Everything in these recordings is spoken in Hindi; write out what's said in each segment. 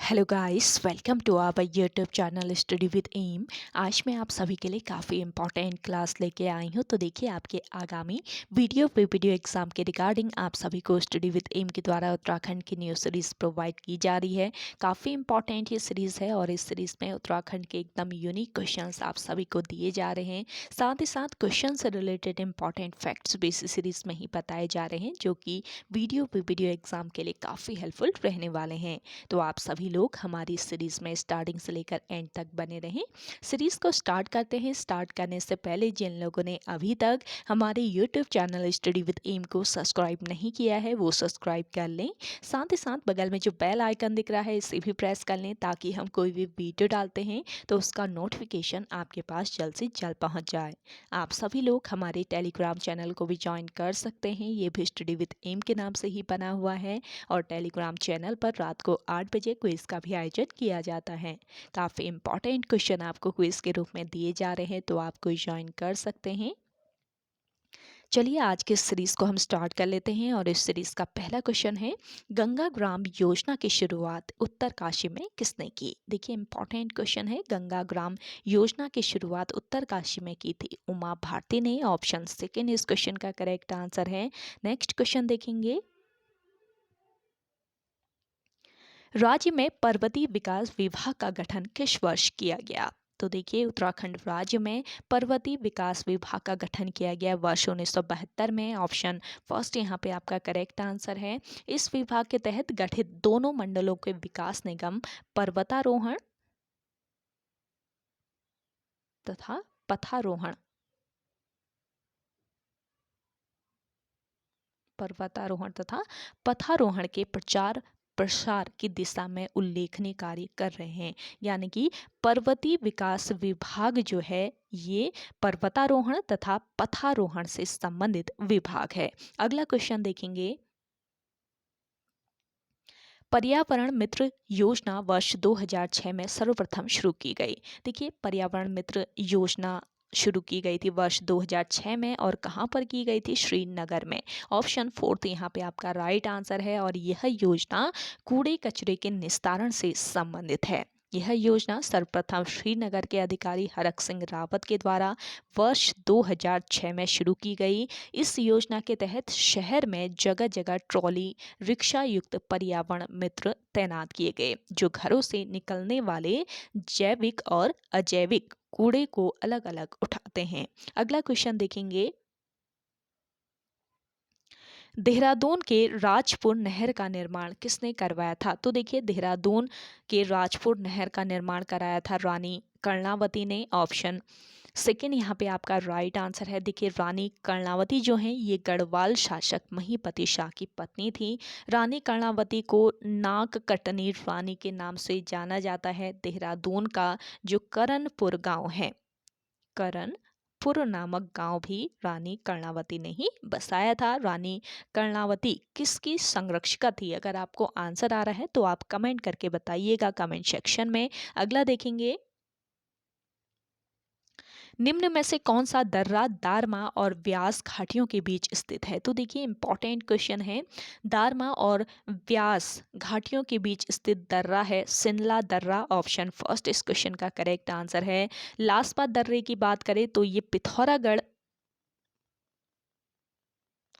Hello guys, welcome to our YouTube channel study with M. आज मैं आप सभी के लिए काफ़ी इंपॉर्टेंट क्लास लेके आई हूँ। तो देखिए, आपके आगामी वीडियो एग्जाम के रिगार्डिंग आप सभी को स्टडी विद एम के द्वारा उत्तराखंड की न्यू सीरीज़ प्रोवाइड की जा रही है। काफ़ी इंपॉर्टेंट ये सीरीज़ है और इस सीरीज़ में उत्तराखंड के एकदम यूनिक क्वेश्चंस आप सभी को दिए जा रहे हैं। साथ ही साथ क्वेश्चन से रिलेटेड इंपॉर्टेंट फैक्ट्स भी इस सीरीज़ में ही बताए जा रहे हैं, जो कि वीडियो एग्जाम के लिए काफ़ी हेल्पफुल रहने वाले हैं। तो आप सभी लोग हमारी सीरीज़ में स्टार्टिंग से लेकर एंड तक बने रहें। सीरीज़ को स्टार्ट करते हैं। स्टार्ट करने से पहले जिन लोगों ने अभी तक हमारे YouTube channel study with M को सब्सक्राइब नहीं किया है, वो सब्सक्राइब कर लें। साथ ही साथ बगल में जो बेल आइकन दिख रहा है, इसे भी प्रेस कर लें, ताकि हम कोई भी वीडियो डालते हैं तो उसका नोटिफिकेशन आपके पास जल्द से जल्द पहुंच जाए। आप सभी लोग हमारे टेलीग्राम चैनल को भी ज्वाइन कर सकते हैं। ये भी स्टडी विद एम के नाम से ही बना हुआ है और टेलीग्राम चैनल पर रात को 8 बजे क्विज़ का भी आयोजन किया जाता है। काफ़ी इंपॉर्टेंट क्वेश्चन आपको क्विज़ के रूप में दिए जा रहे हैं, तो आप कोई ज्वाइन कर सकते हैं। चलिए, आज के सीरीज़ को हम स्टार्ट कर लेते हैं और इस सीरीज़ का पहला क्वेश्चन है, गंगा ग्राम योजना की शुरुआत उत्तरकाशी में किसने की? देखिए, इंपॉर्टेंट क्वेश्चन है। गंगा ग्राम योजना की शुरुआत उत्तरकाशी में की थी उमा भारती ने। ऑप्शन सेकेंड इस क्वेश्चन का करेक्ट आंसर है। नेक्स्ट क्वेश्चन देखेंगे, राज्य में पर्वतीय विकास विभाग का गठन किस वर्ष किया गया? तो देखिए, उत्तराखंड राज्य में पर्वतीय विकास विभाग का गठन किया गया वर्ष 1972 में। ऑप्शन फर्स्ट यहाँ पे आपका करेक्ट आंसर है। इस विभाग के तहत गठित दोनों मंडलों के विकास निगम पर्वतारोहण तथा पथारोहण पर्वतारोहण तथा पथारोहण के प्रचार प्रसार की दिशा में उल्लेखनीय कार्य कर रहे हैं। यानी कि पर्वतीय विकास विभाग जो है, ये पर्वतारोहण तथा पथारोहण से संबंधित विभाग है। अगला क्वेश्चन देखेंगे, पर्यावरण मित्र योजना वर्ष 2006 में सर्वप्रथम शुरू की गई। देखिए, पर्यावरण मित्र योजना शुरू की गई थी वर्ष 2006 में और कहाँ पर की गई थी? श्रीनगर में। ऑप्शन फोर्थ यहाँ पे आपका राइट आंसर है और यह योजना कूड़े कचरे के निस्तारण से संबंधित है। यह योजना सर्वप्रथम श्रीनगर के अधिकारी हरक सिंह रावत के द्वारा वर्ष 2006 में शुरू की गई। इस योजना के तहत शहर में जगह जगह ट्रॉली रिक्शा युक्त पर्यावरण मित्र तैनात किए गए, जो घरों से निकलने वाले जैविक और अजैविक कूड़े को अलग अलग उठाते हैं। अगला क्वेश्चन देखेंगे, देहरादून के राजपुर नहर का निर्माण किसने करवाया था? तो देखिए, देहरादून के राजपुर नहर का निर्माण कराया था रानी कर्णावती ने। ऑप्शन सेकेंड यहाँ पे आपका राइट आंसर है। देखिए, रानी कर्णावती जो हैं, ये गढ़वाल शासक महीपति शाह की पत्नी थी। रानी कर्णावती को नाक कटनी रानी के नाम से जाना जाता है। देहरादून का जो करणपुर गांव है, करणपुर नामक गांव भी रानी कर्णावती ने ही बसाया था। रानी कर्णावती किसकी संरक्षिका थी? अगर आपको आंसर आ रहा है तो आप कमेंट करके बताइएगा कमेंट सेक्शन में। अगला देखेंगे, निम्न में से कौन सा दर्रा दारमा और व्यास घाटियों के बीच स्थित है? तो देखिए, इंपॉर्टेंट क्वेश्चन है। दारमा और व्यास घाटियों के बीच स्थित दर्रा है सिनला दर्रा। ऑप्शन फर्स्ट इस क्वेश्चन का करेक्ट आंसर है। लासपा दर्रे की बात करें तो ये पिथौरागढ़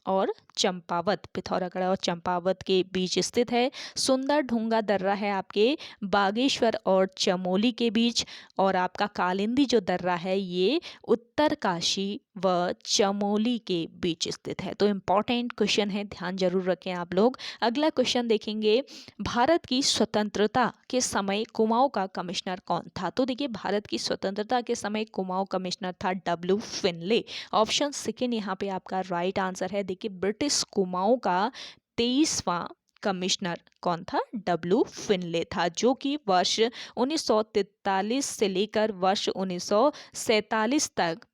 और चंपावत, पिथौरागढ़ और चंपावत के बीच स्थित है। सुंदर ढूंगा दर्रा है आपके बागेश्वर और चमोली के बीच। और आपका कालिंदी जो दर्रा है, ये उत्तरकाशी व चमोली के बीच स्थित है। तो इम्पॉर्टेंट क्वेश्चन है, ध्यान जरूर रखें आप लोग। अगला क्वेश्चन देखेंगे, भारत की स्वतंत्रता के समय कुमाऊं का कमिश्नर कौन था? तो देखिए, भारत की स्वतंत्रता के समय कुमाऊं कमिश्नर था डब्ल्यू फिनले। ऑप्शन सेकेंड यहाँ पे आपका राइट आंसर है। देखिए, ब्रिटिश कुमाऊं का 23वां कमिश्नर कौन था? डब्ल्यू फिनले था, जो कि वर्ष 1943 से लेकर वर्ष 1947 तक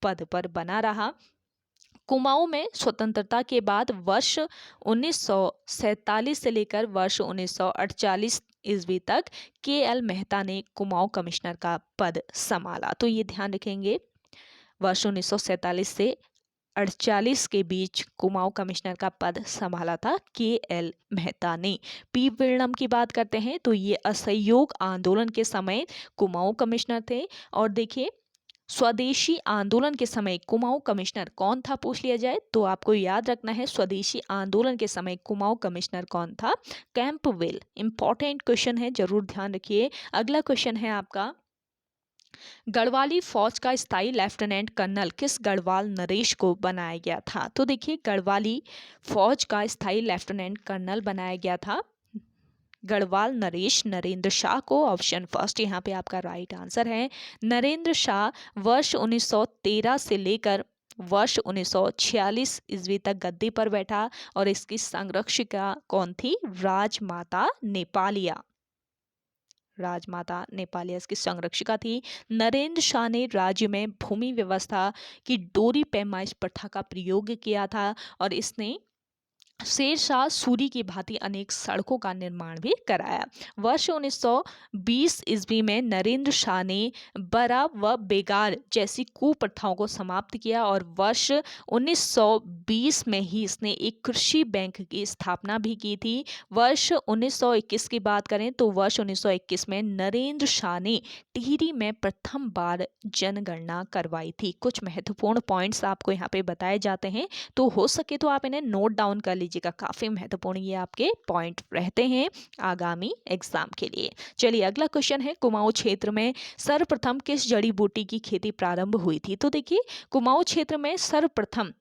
पद पर बना रहा। कुमाऊं में स्वतंत्रता के बाद वर्ष 1947 से लेकर वर्ष 1948 ईस्वी तक के एल मेहता ने कुमाऊं कमिश्नर का पद संभाला। तो ये ध्यान रखेंगे, वर्ष 1947 से 1948 के बीच कुमाऊं कमिश्नर का पद संभाला था KL मेहता ने। पी विरनम की बात करते हैं तो ये असहयोग आंदोलन के समय कुमाऊं कमिश्नर थे। और देखिए, स्वदेशी आंदोलन के समय कुमाऊं कमिश्नर कौन था पूछ लिया जाए तो आपको याद रखना है, स्वदेशी आंदोलन के समय कुमाऊं कमिश्नर कौन था? कैंपवेल। इंपॉर्टेंट क्वेश्चन है, जरूर ध्यान रखिए। अगला क्वेश्चन है आपका, गढ़वाली फौज का स्थायी लेफ्टिनेंट कर्नल किस गढ़वाल नरेश को बनाया गया था? तो देखिए, गढ़वाली फौज का स्थायी लेफ्टिनेंट कर्नल बनाया गया था गढ़वाल नरेश नरेंद्र शाह को। ऑप्शन फर्स्ट यहाँ पे आपका राइट आंसर है। नरेंद्र शाह वर्ष 1913 से लेकर वर्ष 1946 ईस्वी तक गद्दी पर बैठा और इसकी संरक्षिका कौन थी? राजमाता नेपालिया। राजमाता नेपालिया इसकी संरक्षिका थी। नरेंद्र शाह ने राज्य में भूमि व्यवस्था की डोरी पैमाइश प्रथा का प्रयोग किया था और इसने शेर शाह सूरी की भांति अनेक सड़कों का निर्माण भी कराया। वर्ष 1920 ईस्वी में नरेंद्र शाह ने बरा व बेगार जैसी कुप्रथाओं को समाप्त किया और वर्ष 1920 में ही इसने एक कृषि बैंक की स्थापना भी की थी। वर्ष 1921 की बात करें तो वर्ष 1921 में नरेंद्र शाह ने टिहरी में प्रथम बार जनगणना करवाई थी। कुछ महत्वपूर्ण पॉइंट्स आपको यहाँ पे बताए जाते हैं, तो हो सके तो आप इन्हें नोट डाउन कर लीजिएगा, काफी महत्वपूर्ण ये आपके पॉइंट रहते हैं आगामी एग्जाम के लिए। चलिए अगला क्वेश्चन है, कुमाऊं क्षेत्र में सर्वप्रथम किस जड़ी बूटी की खेती प्रारंभ हुई थी? तो देखिए, कुमाऊं क्षेत्र में सर्वप्रथम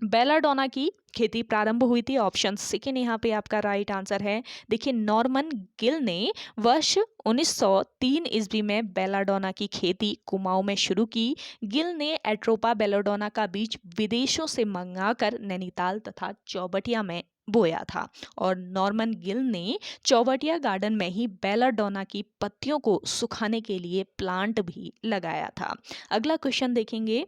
बेलाडोना की खेती प्रारंभ हुई थी। ऑप्शन सेकेंड यहाँ पे आपका राइट आंसर है। देखिए, नॉर्मन गिल ने वर्ष 1903 ईस्वी में बेलाडोना की खेती कुमाऊं में शुरू की। गिल ने एट्रोपा बेलाडोना का बीज विदेशों से मंगाकर नैनीताल तथा चौबटिया में बोया था और नॉर्मन गिल ने चौबटिया गार्डन में ही बेलाडोना की पत्तियों को सुखाने के लिए प्लांट भी लगाया था। अगला क्वेश्चन देखेंगे,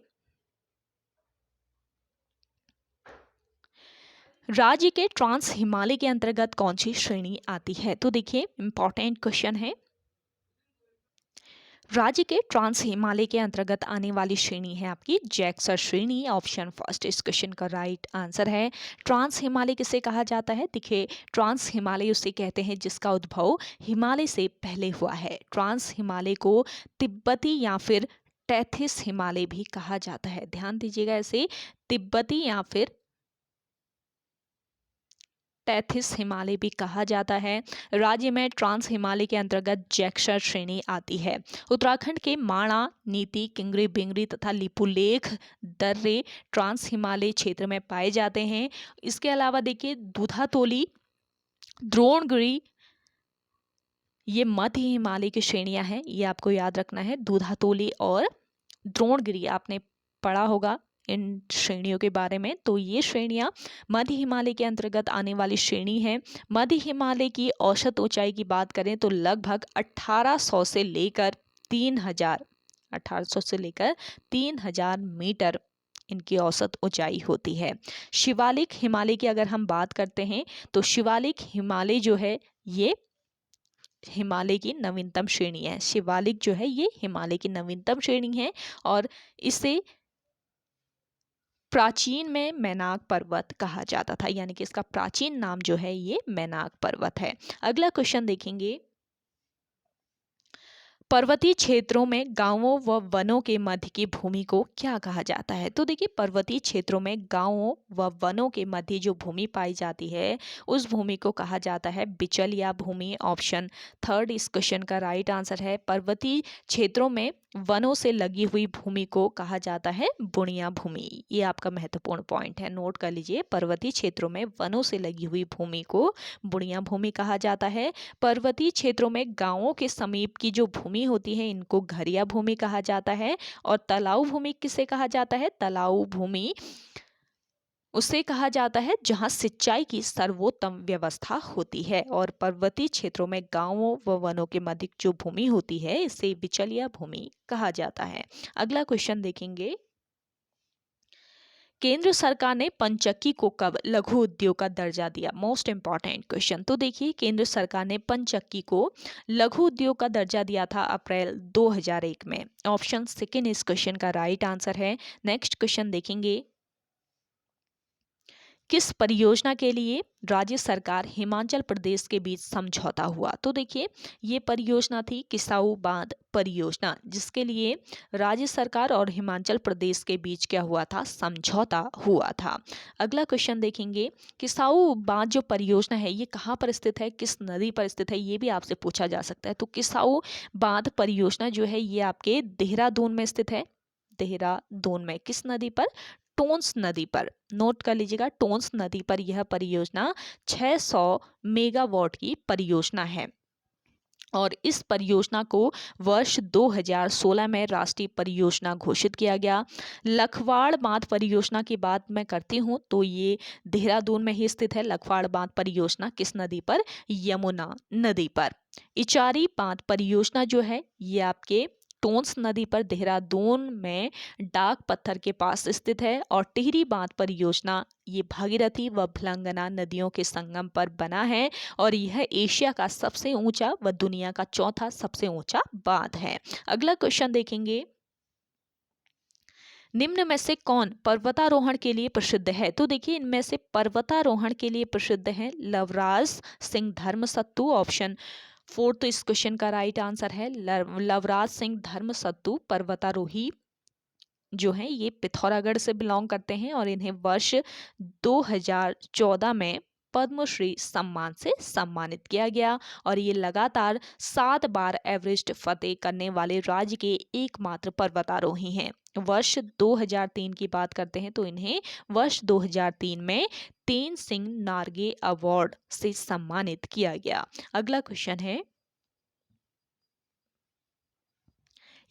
राज्य के ट्रांस हिमालय के अंतर्गत कौन सी श्रेणी आती है? तो देखिए, इंपॉर्टेंट क्वेश्चन है। राज्य के ट्रांस हिमालय के अंतर्गत आने वाली श्रेणी है आपकी जैक्सर श्रेणी। ऑप्शन फर्स्ट इस क्वेश्चन का राइट आंसर है। ट्रांस हिमालय किसे कहा जाता है? देखिए, ट्रांस हिमालय उसे कहते हैं जिसका उद्भव हिमालय से पहले हुआ है। ट्रांस हिमालय को तिब्बती या फिर टैथिस हिमालय भी कहा जाता है। ध्यान दीजिएगा, इसे तिब्बती या फिर टैथिस हिमालय भी कहा जाता है। राज्य में ट्रांस हिमालय के अंतर्गत जैक्सर श्रेणी आती है। उत्तराखंड के माणा, नीति, किंगरी बिंगरी तथा लिपुलेख दर्रे ट्रांस हिमालय क्षेत्र में पाए जाते हैं। इसके अलावा देखिए, दूधातोली, द्रोणगिरी, ये मध्य हिमालय की श्रेणियां हैं, ये आपको याद रखना है। दूधातोली और द्रोणगिरी आपने पढ़ा होगा इन श्रेणियों के बारे में। तो ये श्रेणियां मध्य हिमालय के अंतर्गत आने वाली श्रेणी है। मध्य हिमालय की औसत ऊंचाई की बात करें तो लगभग 1800 से लेकर 3000 मीटर इनकी औसत ऊंचाई होती है। शिवालिक हिमालय की अगर हम बात करते हैं तो शिवालिक हिमालय जो है ये हिमालय की नवीनतम श्रेणी है। शिवालिक जो है ये हिमालय की नवीनतम श्रेणी है और इसे प्राचीन में मैनाक पर्वत कहा जाता था, यानी कि इसका प्राचीन नाम जो है ये मैनाक पर्वत है। अगला क्वेश्चन देखेंगे, पर्वतीय क्षेत्रों में गांवों व वनों के मध्य की भूमि को क्या कहा जाता है? तो देखिए, पर्वतीय क्षेत्रों में गांवों व वनों के मध्य जो भूमि पाई जाती है उस भूमि को कहा जाता है बिचलिया भूमि। ऑप्शन थर्ड इस क्वेश्चन का राइट आंसर है। पर्वतीय क्षेत्रों में वनों से लगी हुई भूमि को कहा जाता है बुनिया भूमि। ये आपका महत्वपूर्ण पॉइंट है, नोट कर लीजिए। पर्वतीय क्षेत्रों में वनों से लगी हुई भूमि को बुनिया भूमि कहा जाता है। पर्वतीय क्षेत्रों में गांवों के समीप की जो भूमि होती है इनको घरिया भूमि कहा जाता है। और तलाऊ भूमि किसे कहा जाता है? तलाऊ भूमि उसे कहा जाता है जहां सिंचाई की सर्वोत्तम व्यवस्था होती है। और पर्वतीय क्षेत्रों में गांवों व वनों के मध्य जो भूमि होती है इसे बिचलिया भूमि कहा जाता है। अगला क्वेश्चन देखेंगे, केंद्र सरकार ने पंचक्की को कब लघु उद्योग का दर्जा दिया? Most important question. तो देखिए, केंद्र सरकार ने पंचक्की को लघु उद्योग का दर्जा दिया था अप्रैल 2001 में। ऑप्शन सेकेंड इस क्वेश्चन का राइट आंसर है। नेक्स्ट क्वेश्चन देखेंगे, किस परियोजना के लिए राज्य सरकार हिमाचल प्रदेश के बीच समझौता हुआ? तो देखिए, ये परियोजना थी किसाऊ बांध परियोजना, जिसके लिए राज्य सरकार और हिमाचल प्रदेश के बीच क्या हुआ था? समझौता हुआ था। अगला क्वेश्चन देखेंगे, किसाऊ बांध जो परियोजना है ये कहाँ पर स्थित है, किस नदी पर स्थित है, ये भी आपसे पूछा जा सकता है। तो किसाऊ बांध परियोजना जो है ये आपके देहरादून में स्थित है। देहरादून में किस नदी पर? टोंस नदी पर। नोट कर लीजिएगा, टोंस नदी पर यह परियोजना 600 मेगावाट की परियोजना है और इस परियोजना को वर्ष 2016 में राष्ट्रीय परियोजना घोषित किया गया। लखवाड़ बांध परियोजना की बात मैं करती हूँ तो ये देहरादून में ही स्थित है। लखवाड़ बांध परियोजना किस नदी पर? यमुना नदी पर। इचारी बांध परियोजना जो है ये आपके टोंस नदी पर देहरादून में डाक पत्थर के पास स्थित है। और टिहरी बांध परियोजना ये भागीरथी व भिलंगना नदियों के संगम पर बना है और यह एशिया का सबसे ऊंचा व दुनिया का चौथा सबसे ऊंचा बांध है। अगला क्वेश्चन देखेंगे, निम्न में से कौन पर्वतारोहण के लिए प्रसिद्ध है? तो देखिए, इनमें से पर्वतारोहण के लिए प्रसिद्ध है लवराज सिंह धर्मसत्तू। ऑप्शन 4 तो इस क्वेश्चन का राइट आंसर है। लवराज सिंह धर्मसत्तू पर्वतारोही जो हैं ये पिथौरागढ़ से बिलोंग करते हैं और इन्हें वर्ष 2014 में पद्मश्री सम्मान से सम्मानित किया गया और ये लगातार 7 बार एवरेस्ट फतेह करने वाले राज्य के एकमात्र पर्वतारोही हैं। वर्ष 2003 की बात करते हैं तो इन्हें वर्ष 2003 में तेन सिंह नार्गे अवार्ड से सम्मानित किया गया। अगला क्वेश्चन है,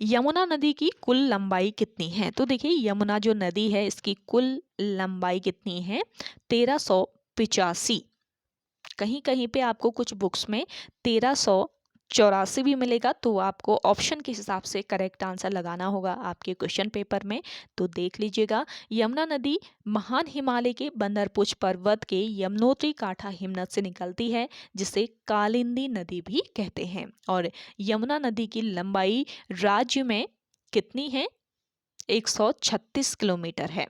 यमुना नदी की कुल लंबाई कितनी है? तो देखिए, यमुना जो नदी है इसकी कुल लंबाई कितनी है? 1385। कहीं कहीं पे आपको कुछ बुक्स में 1384 भी मिलेगा, तो आपको ऑप्शन के हिसाब से करेक्ट आंसर लगाना होगा आपके क्वेश्चन पेपर में। तो देख लीजिएगा, यमुना नदी महान हिमालय के बंदरपुछ पर्वत के यमुनोत्री कांठा हिमनद से निकलती है, जिसे कालिंदी नदी भी कहते हैं। और यमुना नदी की लंबाई राज्य में कितनी है? 136 किलोमीटर है,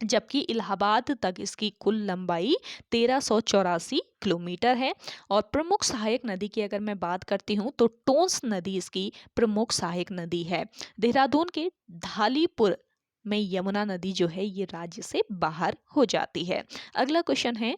जबकि इलाहाबाद तक इसकी कुल लंबाई 1384 किलोमीटर है। और प्रमुख सहायक नदी की अगर मैं बात करती हूँ तो टोंस नदी इसकी प्रमुख सहायक नदी है। देहरादून के धालीपुर में यमुना नदी जो है ये राज्य से बाहर हो जाती है। अगला क्वेश्चन है,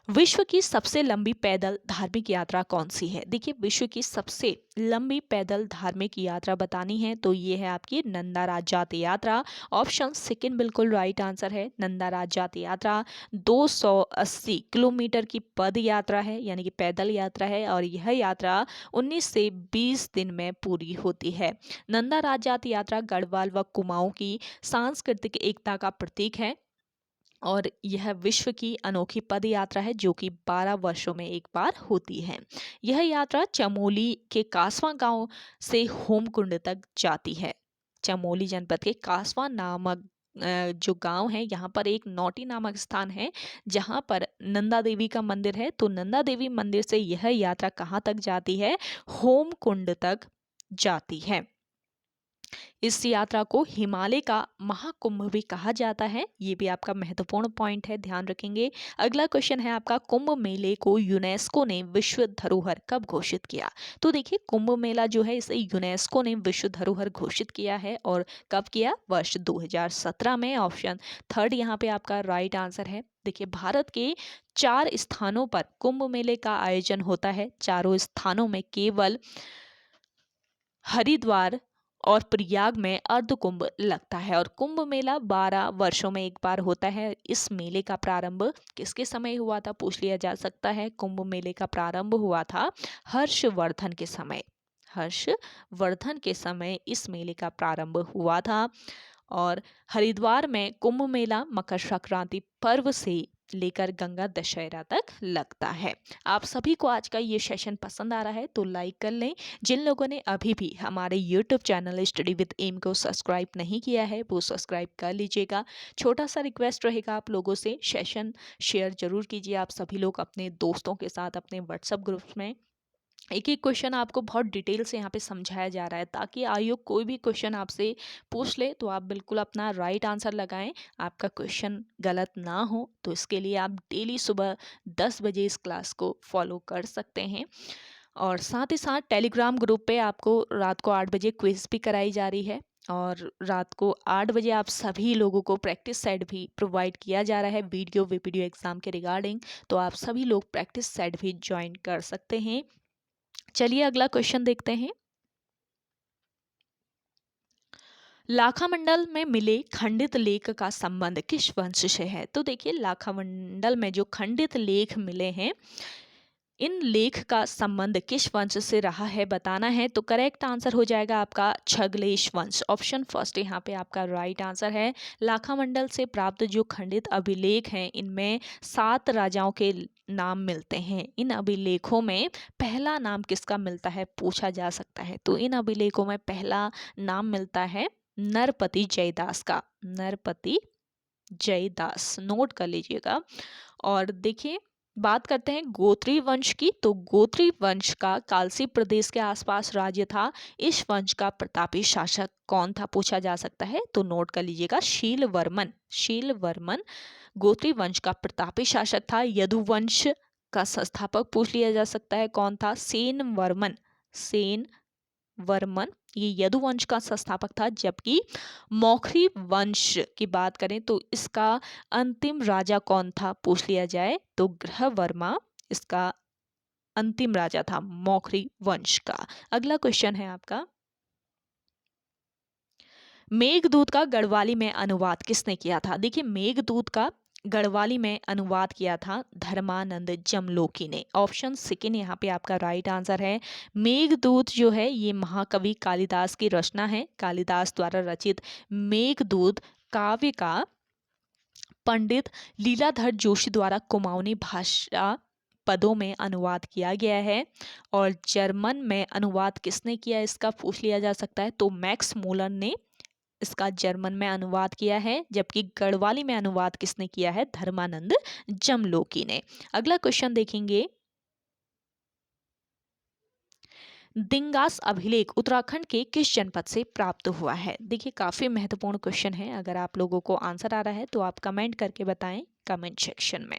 विश्व की सबसे लंबी पैदल धार्मिक यात्रा कौन सी है? देखिए, विश्व की सबसे लंबी पैदल धार्मिक यात्रा बतानी है तो ये है आपकी नंदा राजात यात्रा। ऑप्शन सेकंड बिल्कुल राइट आंसर है। नंदा राजात यात्रा 280 किलोमीटर की पद यात्रा है, यानी कि पैदल यात्रा है और यह यात्रा 19 से 20 दिन में पूरी होती है। नंदा राजात यात्रा गढ़वाल व कुमाऊं की सांस्कृतिक एकता का प्रतीक है और यह विश्व की अनोखी पद यात्रा है जो कि 12 वर्षों में एक बार होती है। यह यात्रा चमोली के कासवा गांव से होमकुंड तक जाती है। चमोली जनपद के कासवा नामक जो गांव है, यहाँ पर एक नौटी नामक स्थान है जहाँ पर नंदा देवी का मंदिर है। तो नंदा देवी मंदिर से यह यात्रा कहाँ तक जाती है? होमकुंड तक जाती है। इस यात्रा को हिमालय का महाकुंभ भी कहा जाता है, ये भी आपका महत्वपूर्ण पॉइंट है, ध्यान रखेंगे। अगला क्वेश्चन है आपका, कुंभ मेले को यूनेस्को ने विश्व धरोहर कब घोषित किया? तो देखिए, कुंभ मेला जो है इसे यूनेस्को ने विश्व धरोहर घोषित किया है और कब किया? वर्ष 2017 में। ऑप्शन थर्ड यहाँ पे आपका राइट आंसर है। देखिए, भारत के 4 स्थानों पर कुंभ मेले का आयोजन होता है। चारों स्थानों में केवल हरिद्वार और प्रयाग में अर्धकुंभ लगता है और कुंभ मेला 12 वर्षों में एक बार होता है। इस मेले का प्रारंभ किसके समय हुआ था, पूछ लिया जा सकता है। कुंभ मेले का प्रारंभ हुआ था हर्षवर्धन के समय। हर्षवर्धन के समय इस मेले का प्रारंभ हुआ था और हरिद्वार में कुंभ मेला मकर संक्रांति पर्व से लेकर गंगा दशहरा तक लगता है। आप सभी को आज का ये सेशन पसंद आ रहा है तो लाइक कर लें। जिन लोगों ने अभी भी हमारे YouTube channel study with M को सब्सक्राइब नहीं किया है वो सब्सक्राइब कर लीजिएगा। छोटा सा रिक्वेस्ट रहेगा आप लोगों से, सेशन शेयर जरूर कीजिए आप सभी लोग अपने दोस्तों के साथ, अपने व्हाट्सएप ग्रुप्स में। एक एक क्वेश्चन आपको बहुत डिटेल से यहाँ पे समझाया जा रहा है, ताकि आयोग कोई भी क्वेश्चन आपसे पूछ ले तो आप बिल्कुल अपना राइट आंसर लगाएं, आपका क्वेश्चन गलत ना हो। तो इसके लिए आप डेली सुबह 10 बजे इस क्लास को फॉलो कर सकते हैं। और साथ ही साथ टेलीग्राम ग्रुप पे आपको रात को 8 बजे क्विज भी कराई जा रही है, और रात को 8 बजे आप सभी लोगों को प्रैक्टिस सेट भी प्रोवाइड किया जा रहा है वीडियो एग्जाम के रिगार्डिंग। तो आप सभी लोग प्रैक्टिस सेट भी ज्वाइन कर सकते हैं। चलिए अगला क्वेश्चन देखते हैं। लाखामंडल में मिले खंडित लेख का संबंध किस वंश से है? तो देखिए, लाखामंडल में जो खंडित लेख मिले हैं, इन लेख का संबंध किस वंश से रहा है बताना है। तो करेक्ट आंसर हो जाएगा आपका छगलेश वंश। ऑप्शन फर्स्ट यहाँ पे आपका राइट आंसर है। लाखामंडल से प्राप्त जो खंडित अभिलेख हैं, इनमें 7 राजाओं के नाम मिलते हैं। इन अभिलेखों में पहला नाम किसका मिलता है पूछा जा सकता है। तो इन अभिलेखों में पहला नाम मिलता है नरपति जयदास का। नरपति जयदास, नोट कर लीजिएगा। और देखिए, बात करते हैं गोत्री वंश की। तो गोत्री वंश का कालसी प्रदेश के आसपास राज्य था। इस वंश का प्रतापी शासक कौन था पूछा जा सकता है। तो नोट कर लीजिएगा, शीलवर्मन। शीलवर्मन गोत्री वंश का प्रतापी शासक था। यदुवंश का संस्थापक पूछ लिया जा सकता है, कौन था? सेनवर्मन। सेनवर्मन ये यदुवंश का संस्थापक था। जबकि मौखरी वंश की बात करें तो इसका अंतिम राजा कौन था पूछ लिया जाए, तो ग्रहवर्मा इसका अंतिम राजा था मौखरी वंश का। अगला क्वेश्चन है आपका, मेघदूत का गढ़वाली में अनुवाद किसने किया था? देखिए, मेघदूत का गढ़वाली में अनुवाद किया था धर्मानंद जमलोकी ने। ऑप्शन सेकेंड यहाँ पे आपका राइट आंसर है। मेघदूत जो है ये महाकवि कालिदास की रचना है। कालिदास द्वारा रचित मेघदूत काव्य का पंडित लीलाधर जोशी द्वारा कुमाऊनी भाषा पदों में अनुवाद किया गया है। और जर्मन में अनुवाद किसने किया इसका पूछ लिया जा सकता है। तो मैक्स मूलर ने इसका जर्मन में अनुवाद किया है। जबकि गढ़वाली में अनुवाद किसने किया है? धर्मानंद जमलोकी ने। अगला क्वेश्चन देखेंगे, दिंगास अभिलेख उत्तराखंड के किस जनपद से प्राप्त हुआ है? देखिए, काफी महत्वपूर्ण क्वेश्चन है। अगर आप लोगों को आंसर आ रहा है तो आप कमेंट करके बताएं कमेंट सेक्शन में।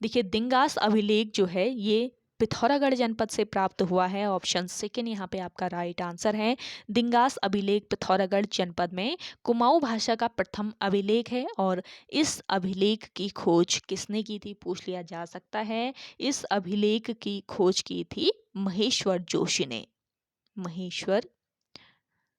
देखिए, दिंगास अभिलेख जो है ये पिथौरागढ़ जनपद से प्राप्त हुआ है। ऑप्शन सेकेंड यहाँ पे आपका राइट आंसर है। दिंगास अभिलेख पिथौरागढ़ जनपद में कुमाऊं भाषा का प्रथम अभिलेख है। और इस अभिलेख की खोज किसने की थी पूछ लिया जा सकता है। इस अभिलेख की खोज की थी महेश्वर जोशी ने। महेश्वर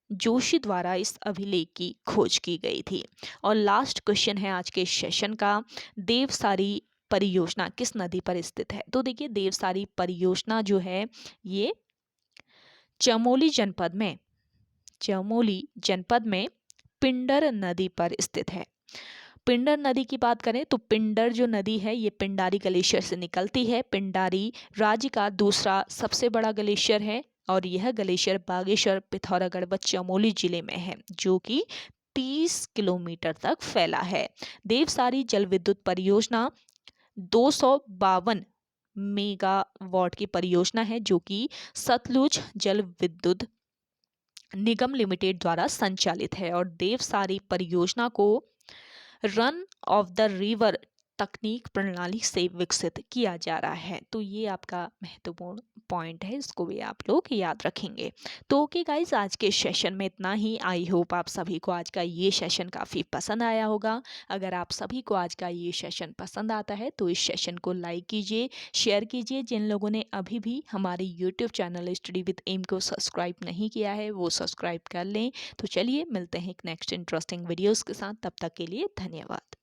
जोशी द्वारा इस अभिलेख की खोज की गई थी। और लास्ट क्वेश्चन है आज के सेशन का, देवसारी परियोजना किस नदी पर स्थित है? तो देखिए, देवसारी परियोजना जो है ये चमोली जनपद में पिंडर नदी पर स्थित है। पिंडर नदी की बात करें तो पिंडर जो नदी है ये पिंडारी ग्लेशियर से निकलती है। पिंडारी राज्य का दूसरा सबसे बड़ा ग्लेशियर है। और यह ग्लेशियर बागेश्वर, पिथौरागढ़ व चमोली जिले में है, जो कि 30 किलोमीटर तक फैला है। देवसारी जल विद्युत परियोजना 252 मेगावाट की परियोजना है, जो कि सतलुज जल विद्युत निगम लिमिटेड द्वारा संचालित है। और देवसारी परियोजना को रन ऑफ द रिवर तकनीक प्रणाली से विकसित किया जा रहा है। तो ये आपका महत्वपूर्ण पॉइंट है, इसको भी आप लोग याद रखेंगे। तो ओके गाइज, आज के सेशन में इतना ही। आई होप आप सभी को आज का ये सेशन काफ़ी पसंद आया होगा। अगर आप सभी को आज का ये सेशन पसंद आता है तो इस सेशन को लाइक कीजिए, शेयर कीजिए। जिन लोगों ने अभी भी हमारे YouTube channel study with M को सब्सक्राइब नहीं किया है वो सब्सक्राइब कर लें। तो चलिए मिलते हैं एक नेक्स्ट इंटरेस्टिंग वीडियोज़ के साथ, तब तक के लिए धन्यवाद।